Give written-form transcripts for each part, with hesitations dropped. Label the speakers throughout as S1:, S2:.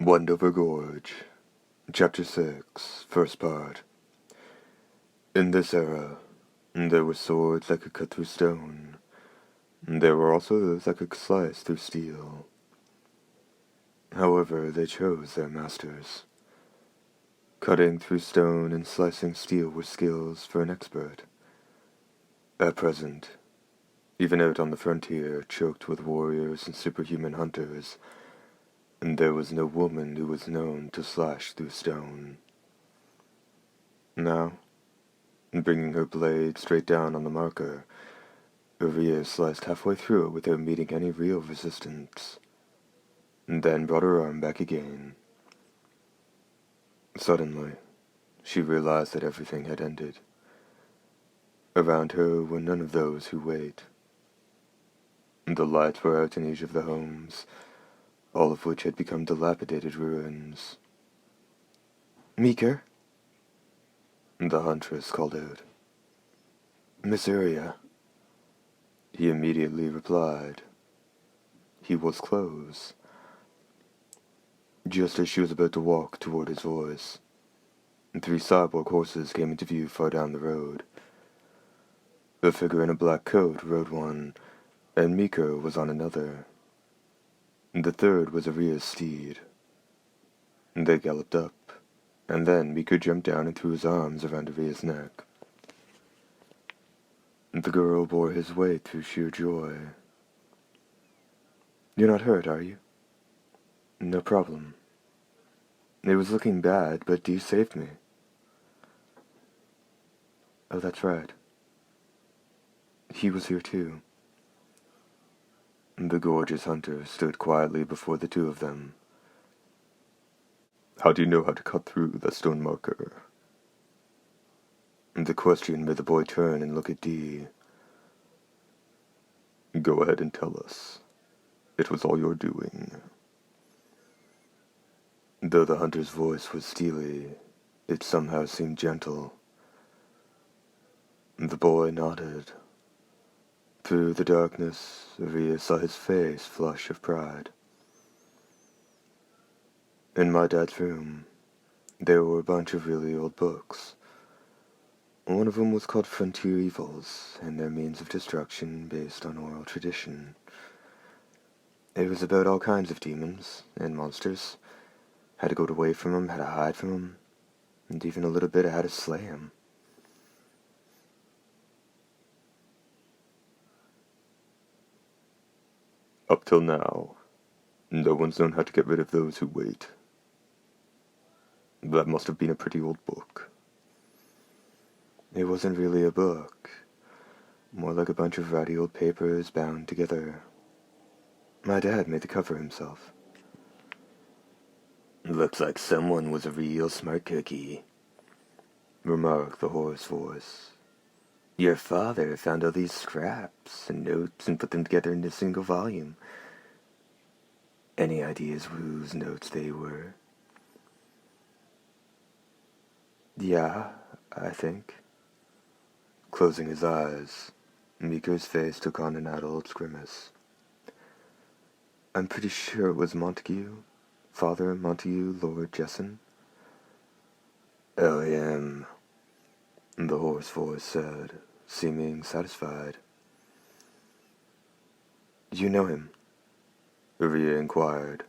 S1: Wendover Gorge, Chapter 6, First Part. In this era, there were swords that could cut through stone. There were also those that could slice through steel. However, they chose their masters. Cutting through stone and slicing steel were skills for an expert. At present, even out on the frontier, choked with warriors and superhuman hunters, and there was no woman who was known to slash through stone. Now, bringing her blade straight down on the marker, Iriya sliced halfway through it without meeting any real resistance, and then brought her arm back again. Suddenly, she realized that everything had ended. Around her were none of those who wait. The lights were out in each of the homes, all of which had become dilapidated ruins. "Meeker?" The huntress called out. "Miss Iriya." He immediately replied. He was close. Just as she was about to walk toward his voice, 3 cyborg horses came into view far down the road. A figure in a black coat rode one, and Meeker was on another. The third was Iriya's steed. They galloped up, and then Meeker jumped down and threw his arms around Iriya's neck. The girl bore his weight through sheer joy. "You're not hurt, are you?" "No problem. It was looking bad, but Dee saved me." "Oh, that's right. He was here too." The gorgeous hunter stood quietly before the two of them. "How do you know how to cut through that stone marker?" The question made the boy turn and look at Dee. "Go ahead and tell us. It was all your doing." Though the hunter's voice was steely, it somehow seemed gentle. The boy nodded. Through the darkness, Iriya saw his face flush of pride. "In my dad's room, there were a bunch of really old books. One of them was called Frontier Evils and Their Means of Destruction based on oral tradition. It was about all kinds of demons and monsters, how to go away from them, how to hide from them, and even a little bit of how to slay them. Up till now, no one's known how to get rid of those who wait. That must have been a pretty old book." "It wasn't really a book. More like a bunch of ratty old papers bound together. My dad made the cover himself." "Looks like someone was a real smart cookie," remarked the hoarse voice. "Your father found all these scraps and notes and put them together in a single volume. Any ideas whose notes they were?" "Yeah, I think." Closing his eyes, Meeker's face took on an adult's grimace. "I'm pretty sure it was Montague, Father Montague Lord Jesson." "L.M.," the hoarse voice said, seeming satisfied. "You know him?" Iriya inquired.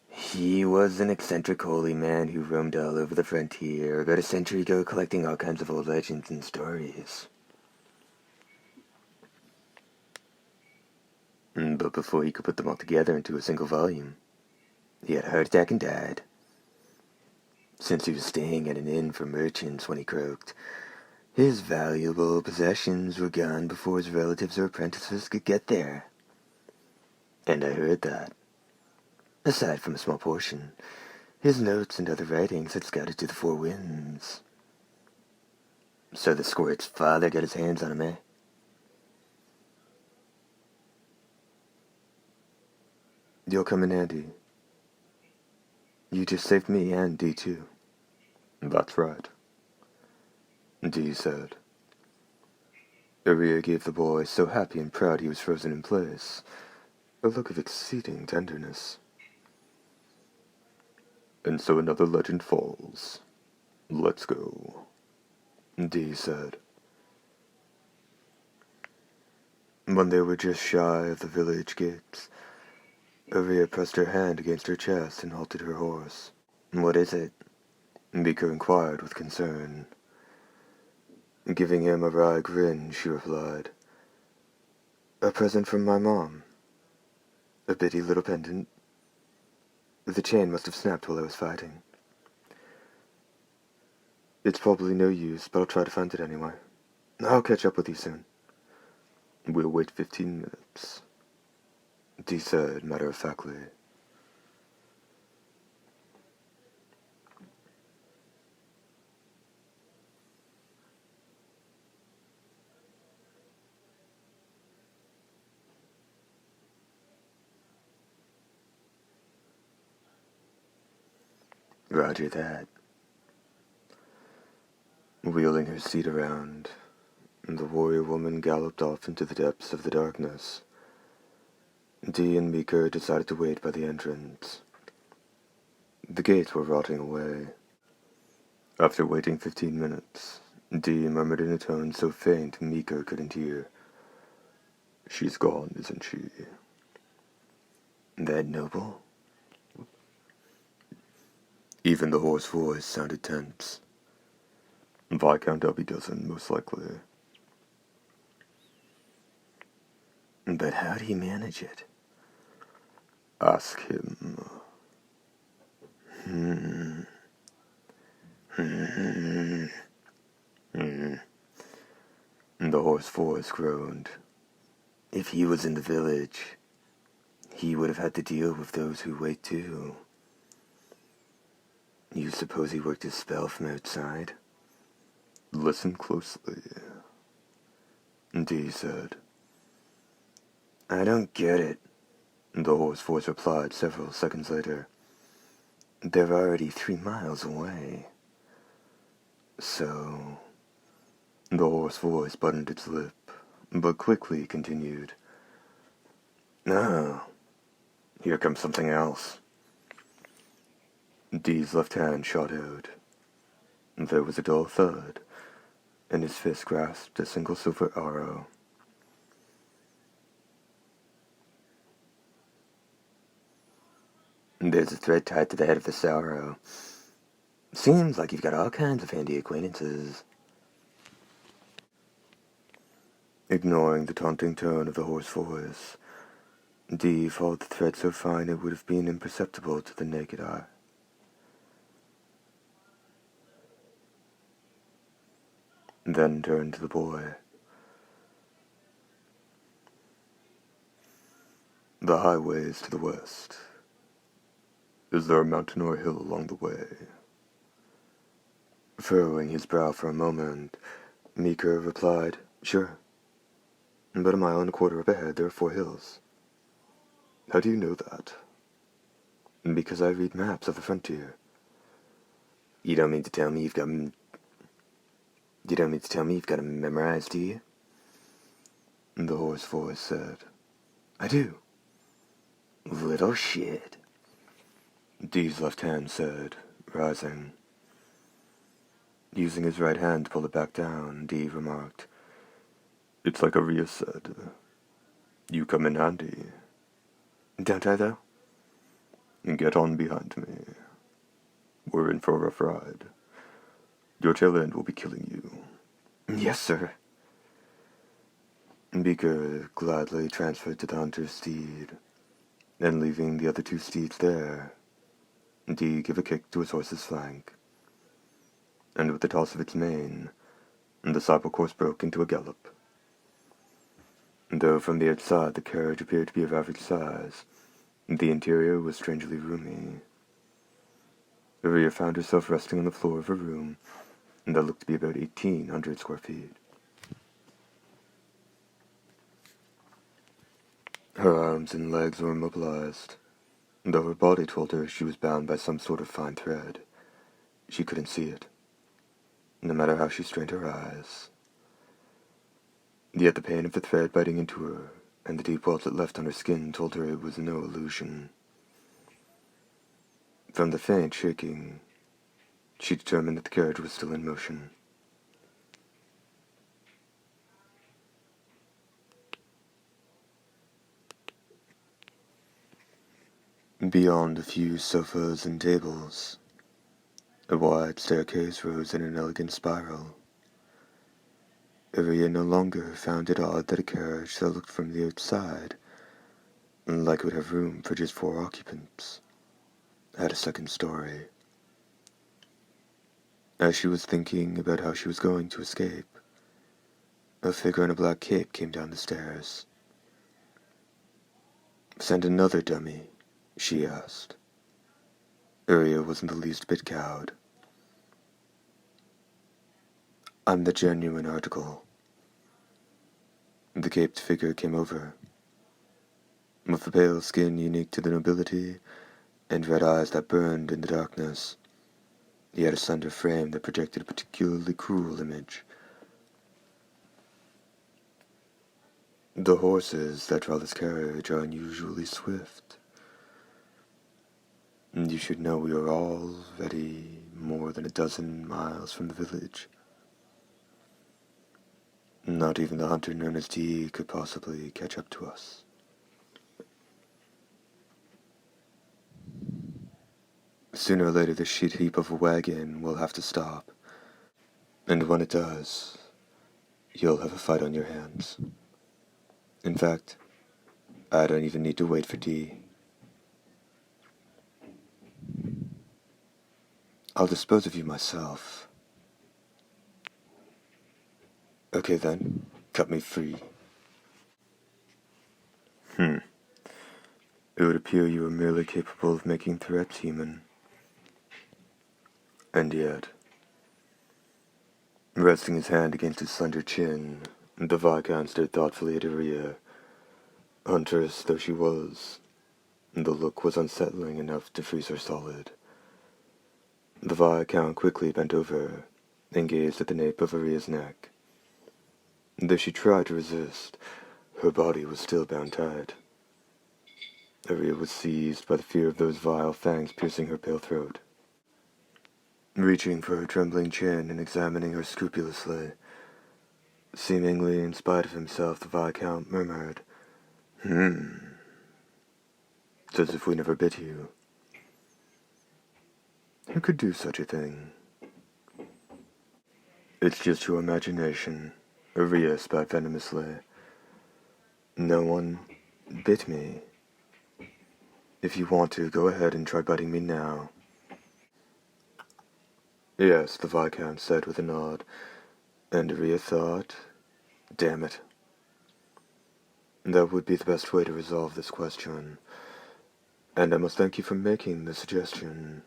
S1: "He was an eccentric holy man who roamed all over the frontier about a century ago collecting all kinds of old legends and stories. But before he could put them all together into a single volume, he had a heart attack and died. Since he was staying at an inn for merchants when he croaked, his valuable possessions were gone before his relatives or apprentices could get there. And I heard that, aside from a small portion, his notes and other writings had scattered to the 4 winds. So the squirt's father got his hands on him, eh?" "You'll come in handy. You just saved me and Dee too." "That's right," Dee said. Iriya gave the boy, so happy and proud he was frozen in place, a look of exceeding tenderness. And so another legend falls. Let's go, Dee said. When they were just shy of the village gates, Iriya pressed her hand against her chest and halted her horse. "What is it?" Mika inquired with concern. Giving him a wry grin, she replied, "A present from my mom. A bitty little pendant. The chain must have snapped while I was fighting. It's probably no use, but I'll try to find it anyway. I'll catch up with you soon." "We'll wait 15 minutes, Dee said matter-of-factly. Roger that. Wheeling her seat around, the warrior woman galloped off into the depths of the darkness. Dee and Mika decided to wait by the entrance. The gates were rotting away. After waiting 15 minutes, Dee murmured in a tone so faint Mika couldn't hear, "She's gone, isn't she?" "That noble?" Even the hoarse voice sounded tense. "Viscount Dozen, most likely." "But how'd he manage it?" "Ask him." The hoarse voice groaned. "If he was in the village, he would have had to deal with those who wait too. You suppose he worked his spell from outside?" "Listen closely," Dee said. "I don't get it," the hoarse voice replied several seconds later. "They're already 3 miles away. So..." The hoarse voice buttoned its lip, but quickly continued. "Oh, here comes something else." Dee's left hand shot out. There was a dull thud, and his fist grasped a single silver arrow. "There's a thread tied to the head of this arrow. Seems like you've got all kinds of handy acquaintances." Ignoring the taunting tone of the hoarse voice, Dee followed the thread so fine it would have been imperceptible to the naked eye. Then turned to the boy. "The highway is to the west. Is there a mountain or a hill along the way?" Furrowing his brow for a moment, Mika replied, "Sure. About 1.25 miles up ahead there are 4 hills." "How do you know that?" "Because I read maps of the frontier." You don't mean to tell me you've got them memorized, do you?" The hoarse voice said. "I do." "Little shit," Dee's left hand said, rising. Using his right hand to pull it back down, Dee remarked, "It's like Iriya said. You come in handy." "Don't I, though?" "Get on behind me. We're in for a rough ride. Your tail end will be killing you." "Yes, sir." Beaker gladly transferred to the hunter's steed, and leaving the other 2 steeds there, Dee gave a kick to his horse's flank, and with a toss of its mane, the sidewalk horse broke into a gallop. Though from the outside the carriage appeared to be of average size, the interior was strangely roomy. Iriya found herself resting on the floor of a room that looked to be about 1,800 square feet. Her arms and legs were immobilized, though her body told her she was bound by some sort of fine thread. She couldn't see it, no matter how she strained her eyes. Yet the pain of the thread biting into her, and the deep welts it left on her skin told her it was no illusion. From the faint shaking, she determined that the carriage was still in motion. Beyond a few sofas and tables, a wide staircase rose in an elegant spiral. Iriya no longer found it odd that a carriage that looked from the outside like it would have room for just 4 occupants had a second story. As she was thinking about how she was going to escape, a figure in a black cape came down the stairs. "Send another dummy?" she asked. Iriya wasn't the least bit cowed. "I'm the genuine article." The caped figure came over. With the pale skin unique to the nobility, and red eyes that burned in the darkness, he had a slender frame that projected a particularly cruel image. "The horses that draw this carriage are unusually swift. You should know we are already more than a dozen miles from the village. Not even the hunter known as D could possibly catch up to us. Sooner or later this shit heap of a wagon will have to stop, and when it does, you'll have a fight on your hands. In fact, I don't even need to wait for D. I'll dispose of you myself." "Okay then, cut me free." It would appear you are merely capable of making threats, human. And yet, resting his hand against his slender chin, the Viscount stared thoughtfully at Iriya. Huntress though she was, the look was unsettling enough to freeze her solid. The Viscount quickly bent over and gazed at the nape of Iriya's neck. Though she tried to resist, her body was still bound tight. Iriya was seized by the fear of those vile fangs piercing her pale throat. Reaching for her trembling chin and examining her scrupulously, seemingly in spite of himself, the Viscount murmured, "It's as if we never bit you. Who could do such a thing?" "It's just your imagination," Iriya spat venomously. "No one bit me. If you want to, go ahead and try biting me now." "Yes," the Viscount said with a nod, and Iriya thought, damn it. That would be the best way to resolve this question, and I must thank you for making the suggestion.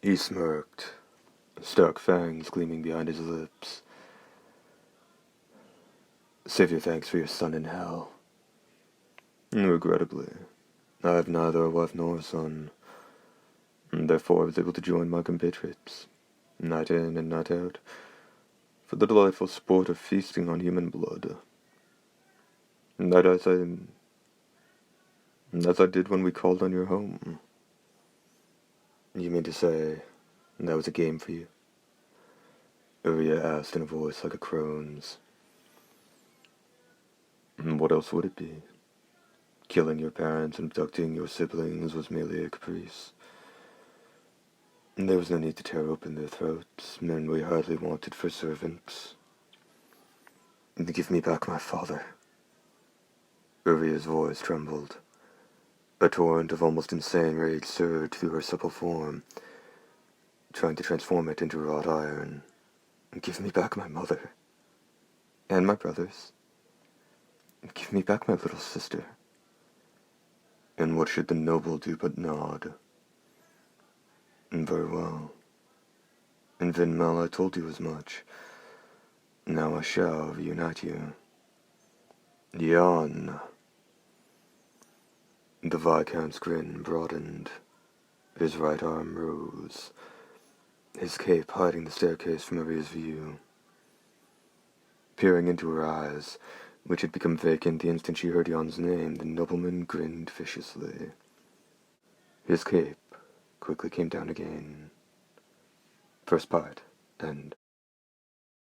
S1: He smirked, stark fangs gleaming behind his lips. "Save your thanks for your son in hell. Regrettably, I have neither a wife nor a son, and therefore I was able to join my compatriots, night in and night out, for the delightful sport of feasting on human blood. And that as I did when we called on your home." "You mean to say that was a game for you?" Iriya asked in a voice like a crone's. "What else would it be? Killing your parents and abducting your siblings was merely a caprice. There was no need to tear open their throats, men we hardly wanted for servants. Give me back my father." Iriya's voice trembled. A torrent of almost insane rage surged through her supple form, trying to transform it into wrought iron. "Give me back my mother. And my brothers. Give me back my little sister." And what should the noble do but nod? "Very well. In Vinmal I told you as much. Now I shall reunite you. Jan." The Viscount's grin broadened. His right arm rose, his cape hiding the staircase from Iriya's view. Peering into her eyes, which had become vacant the instant she heard Jan's name, the nobleman grinned viciously. His cape quickly came down again. First part, end.